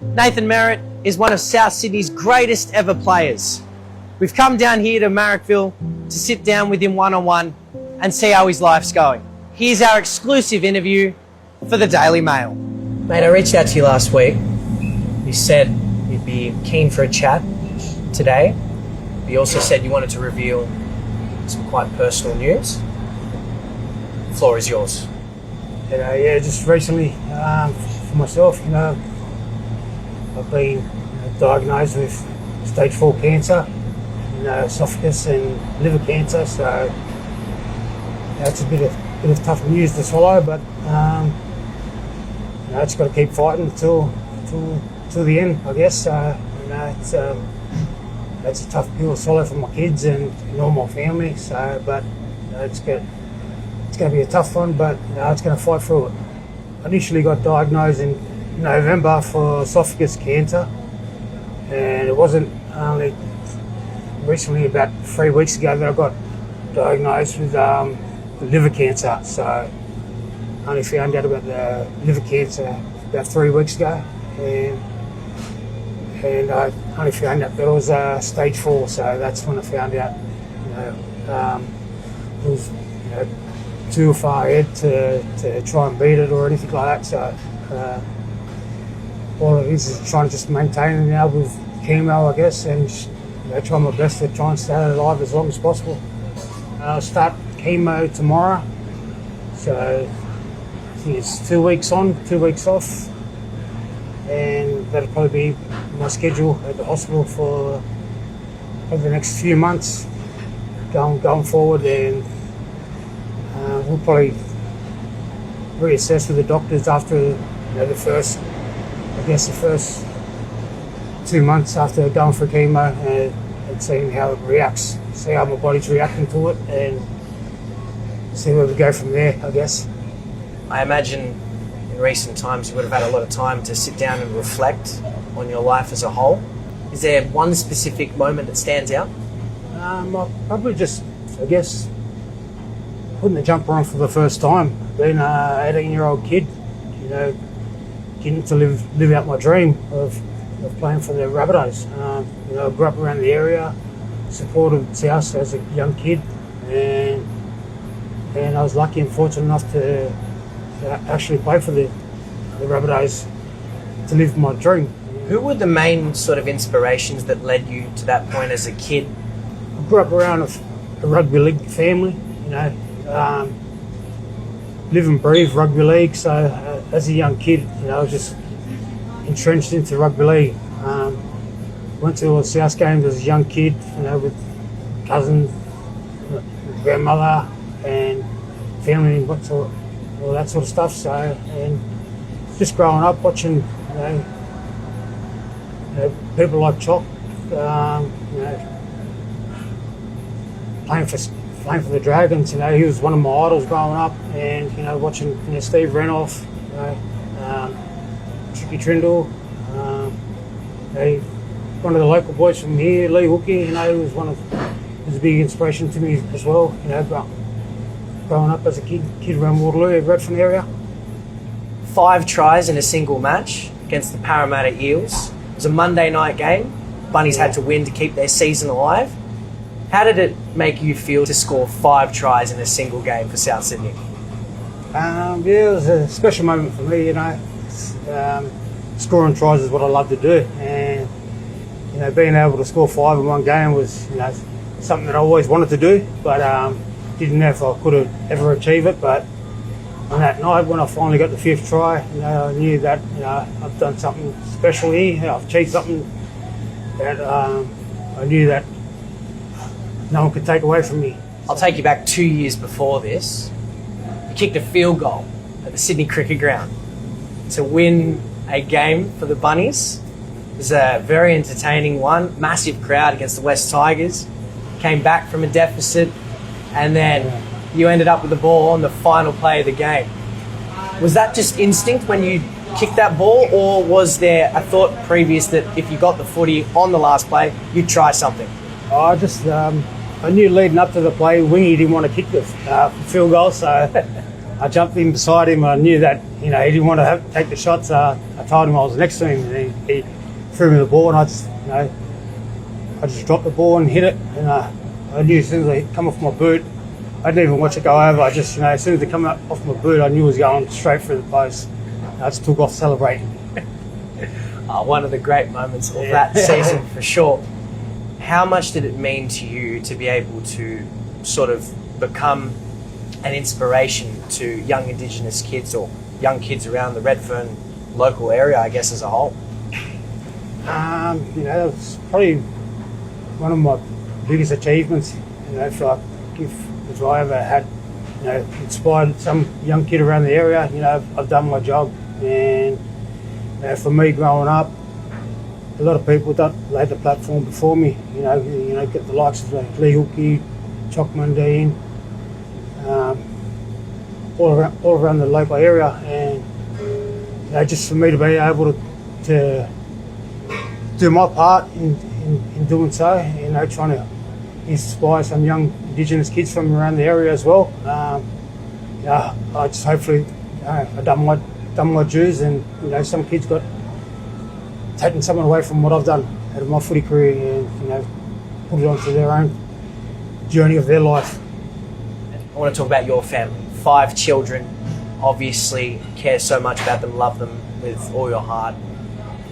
Nattan Merrit is one of South Sydney's greatest ever players. We've come down here to Marrickville to sit down with him one-on-one and see how his life's going. Here's our exclusive interview for the Daily Mail. Mate, I reached out to you last week. You said you'd be keen for a chat today. You also said you wanted to reveal some quite personal news. The floor is yours. Just recently, for myself, I've been diagnosed with stage 4 cancer, esophagus and liver cancer, so it's a bit of tough news to swallow, but it's got to keep fighting till the end, I guess. It's a tough pill to swallow for my kids and all my family, so, but it's going to be a tough one, but it's going to fight through it. I initially got diagnosed in November for esophagus cancer, and it wasn't only recently, about 3 weeks ago, that I got diagnosed with liver cancer. So I only found out about the liver cancer about 3 weeks ago, and I only found out that it was stage 4. So that's when I found out. It was too far ahead to try and beat it or anything like that. So all it is trying to just maintain it now with chemo, I guess, and try my best to try and stay alive as long as possible. I'll start chemo tomorrow, so I think it's 2 weeks on, 2 weeks off, and that'll probably be my schedule at the hospital for over the next few months going forward, and we'll probably reassess with the doctors after the first 2 months after going for chemo, and seeing how it reacts, see how my body's reacting to it, and see where we go from there, I guess. I imagine in recent times you would have had a lot of time to sit down and reflect on your life as a whole. Is there one specific moment that stands out? I'll probably just, I guess, putting the jumper on for the first time, being an 18-year-old kid, getting to live out my dream of playing for the Rabbitohs. I grew up around the area, supported Souths as a young kid, and I was lucky and fortunate enough to actually play for the Rabbitohs, to live my dream. Who were the main sort of inspirations that led you to that point as a kid? I grew up around a rugby league family, live and breathe rugby league, so as a young kid, I was just entrenched into rugby league. Went to all the South games as a young kid, with cousins, grandmother, and family, and all that sort of stuff. So, and just growing up watching, people like Chalk, playing for the Dragons. He was one of my idols growing up, and watching Steve Renoff, Tricky Trindle, one of the local boys from here, Lee Hookie, was a big inspiration to me as well. Growing up as a kid around Waterloo, Redfern area. 5 tries in a single match against the Parramatta Eels. It was a Monday night game. Bunnies had to win to keep their season alive. How did it make you feel to score 5 tries in a single game for South Sydney? It was a special moment for me, Scoring tries is what I love to do, and being able to score 5 in one game was something that I always wanted to do, but didn't know if I could have ever achieve it. But on that night when I finally got the 5th try, I knew that I've done something special here. I've achieved something that I knew that no one could take away from me. I'll take you back 2 years before this. You kicked a field goal at the Sydney Cricket Ground to win a game for the Bunnies. It was a very entertaining one. Massive crowd against the West Tigers. Came back from a deficit, and then you ended up with the ball on the final play of the game. Was that just instinct when you kicked that ball, or was there a thought previous that if you got the footy on the last play, you'd try something? I knew leading up to the play, Wingy didn't want to kick the field goal, so I jumped in beside him and I knew that, he didn't want to take the shots. I told him I was next to him and he threw me the ball and I just dropped the ball and hit it. And I knew as soon as it come off my boot, I didn't even watch it go over. I just, as soon as it come off my boot, I knew it was going straight through the post. I just took off celebrating. One of the great moments of that season for sure. How much did it mean to you to be able to sort of become an inspiration to young Indigenous kids or young kids around the Redfern local area, I guess, as a whole? That was probably one of my biggest achievements, if I ever had, inspired some young kid around the area, I've done my job. And for me growing up, a lot of people laid the platform before me, get the likes of Lee Hookie, Chock Mundine, all around the local area, and just for me to be able to do my part in doing so, trying to inspire some young Indigenous kids from around the area as well. I just hopefully I've done my dues, and some kids got taken something away from what I've done out of my footy career, and put it onto their own journey of their life. I want to talk about your family. 5 children, obviously care so much about them, love them with all your heart.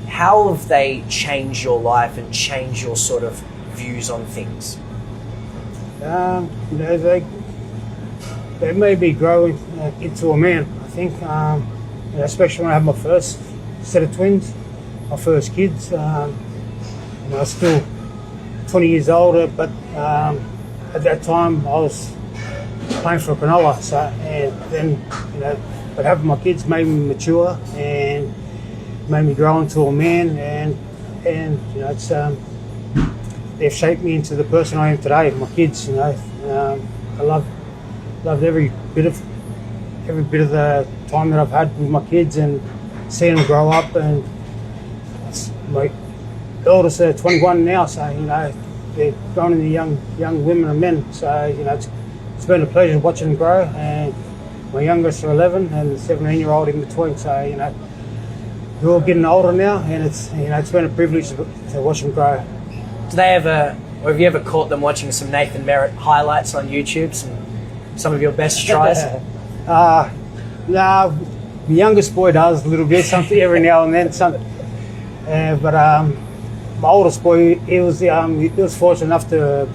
How have they changed your life and changed your sort of views on things? They made me grow into a man, I think, especially when I had my first set of twins, my first kids. I was still 20 years older, but at that time I was playing for Cronulla, but having my kids made me mature and made me grow into a man, and it's they've shaped me into the person I am today. My kids, I loved every bit of the time that I've had with my kids and seeing them grow up. And my eldest are 21 now, so they're growing into young women and men. So it's been a pleasure watching them grow. And my youngest are 11 and the 17-year-old in between. So they're all getting older now, and it's been a privilege to watch them grow. Do they ever, or have you ever caught them watching some Nattan Merrit highlights on YouTube, some of your best tries? No, the youngest boy does a little bit, something every now and then. But my oldest boy, he was fortunate enough to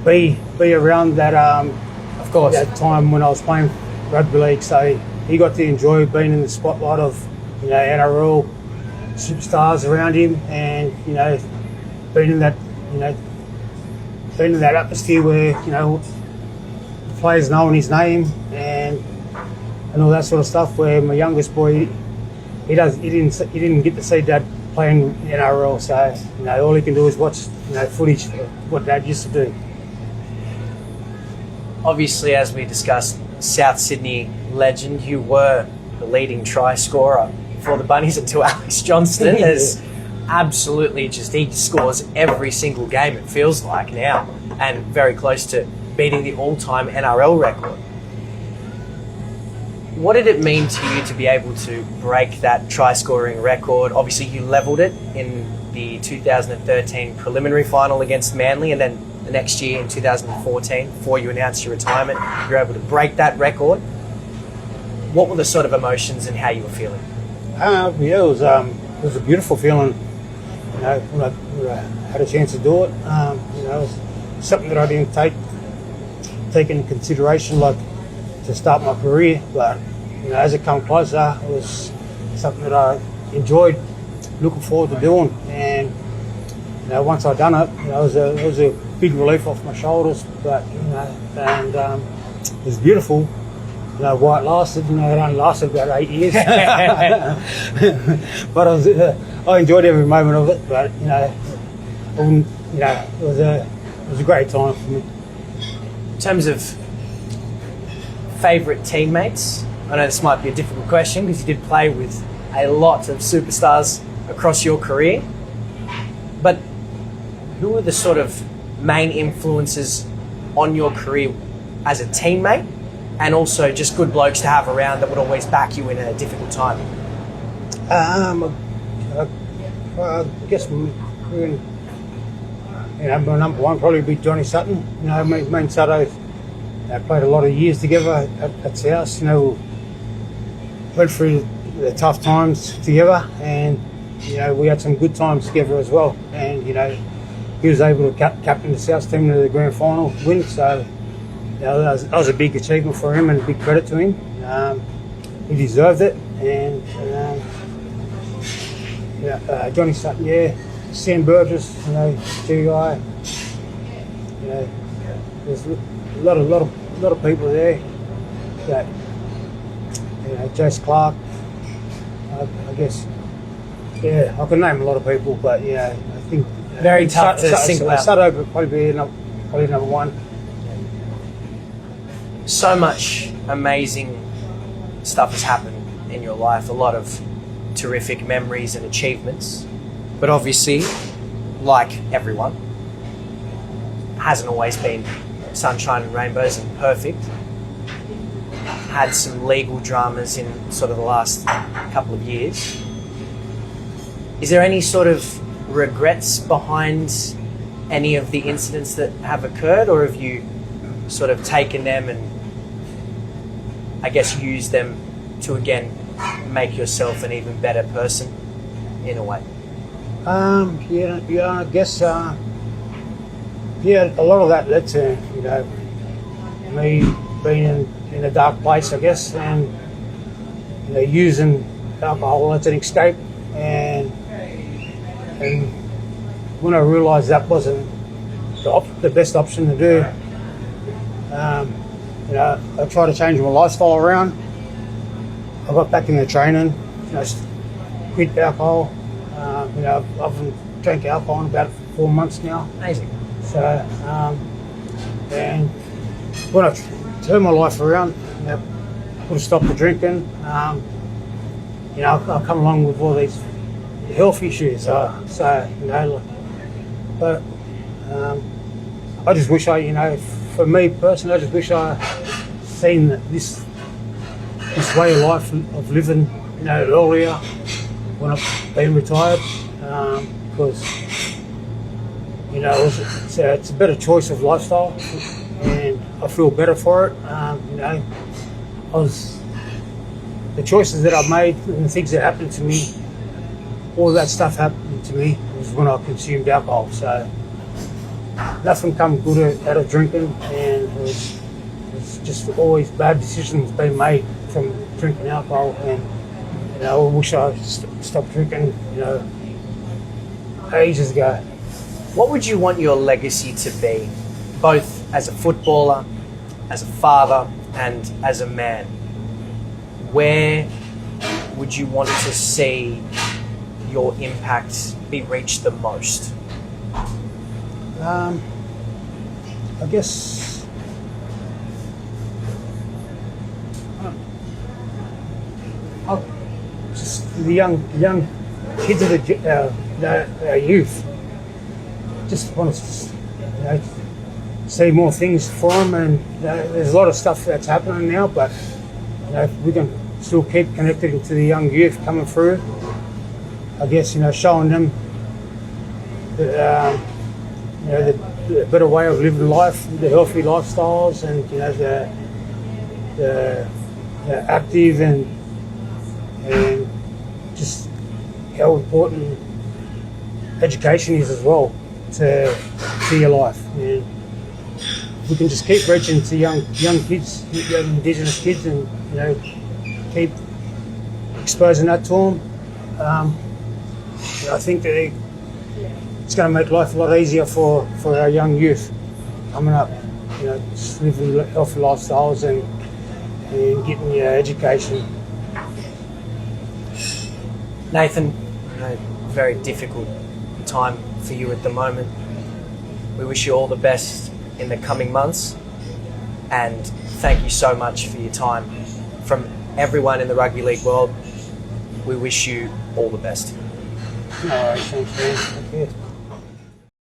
be around that. Of course. That time when I was playing rugby league, so he got to enjoy being in the spotlight of NRL superstars around him, and being in that atmosphere where the players knowing his name and all that sort of stuff. Where my youngest boy, he didn't get to see Dad playing NRL, so all he can do is watch footage of what Dad used to do. Obviously, as we discussed, South Sydney legend, you were the leading try scorer for the Bunnies until Alex Johnston has absolutely he scores every single game, it feels like now, and very close to beating the all-time NRL record. What did it mean to you to be able to break that try-scoring record? Obviously, you levelled it in the 2013 preliminary final against Manly, and then the next year in 2014, before you announced your retirement, you were able to break that record. What were the sort of emotions and how you were feeling? It was a beautiful feeling. When I had a chance to do it. It was something that I didn't take into consideration, like to start my career. But as it came closer, it was something that I enjoyed, looking forward to doing. And once I done it, it was a big relief off my shoulders. But and it was beautiful. Why it lasted, it only lasted about 8 years. But I enjoyed every moment of it. But it was a great time for me. In terms of favourite teammates, I know this might be a difficult question because you did play with a lot of superstars across your career. But who are the sort of main influences on your career as a teammate and also just good blokes to have around that would always back you in a difficult time? I guess my number one probably be Johnny Sutton. Me and Sutto played a lot of years together at Souths. Went through the tough times together, and we had some good times together as well. And he was able to captain the Souths team to the grand final win. So that was a big achievement for him and a big credit to him. He deserved it. And Johnny Sutton, Sam Burgess, G.I. There's a lot of people there that Jace Clark. I guess, I can name a lot of people, but I think very tough to single out. Sutto would probably be number one. So much amazing stuff has happened in your life. A lot of terrific memories and achievements, but obviously, like everyone, hasn't always been sunshine and rainbows and perfect. Had some legal dramas in sort of the last couple of years. Is there any sort of regrets behind any of the incidents that have occurred, or have you sort of taken them and I guess used them to again make yourself an even better person in a way? I guess a lot of that led to me being in a dark place, I guess, and using alcohol as an escape. And when I realised that wasn't the best option to do, I tried to change my lifestyle around. I got back into training, quit alcohol. I've drank alcohol in about 4 months now. Amazing. So, and when I turned my life around, put a stop to drinking. I've come along with all these health issues. But I just wish for me personally, I just wish I seen this way of life of living, earlier when I've been retired, because it's a better choice of lifestyle, and I feel better for it. The choices that I've made and the things that happened to me, all that stuff happened to me was when I consumed alcohol. So nothing come good out of drinking, and it was just always bad decisions being made from drinking alcohol. And I wish I stopped drinking, ages ago. What would you want your legacy to be, both as a footballer, as a father, and as a man? Where would you want to see your impact be reached the most? I guess just the young kids of the youth. Just want to see more things for them, and there's a lot of stuff that's happening now, but if we can still keep connected to the young youth coming through, I guess showing them the better way of living life, the healthy lifestyles, and the active and just how important education is as well to your life. And we can just keep reaching to young kids, young Indigenous kids, and keep exposing that to them. I think that it's going to make life a lot easier for our young youth coming up. Just living healthy lifestyles and getting your education. Nathan, very difficult time for you at the moment. We wish you all the best in the coming months, and thank you so much for your time. From everyone in the rugby league world, we wish you all the best. All right, thanks, man. Thank you.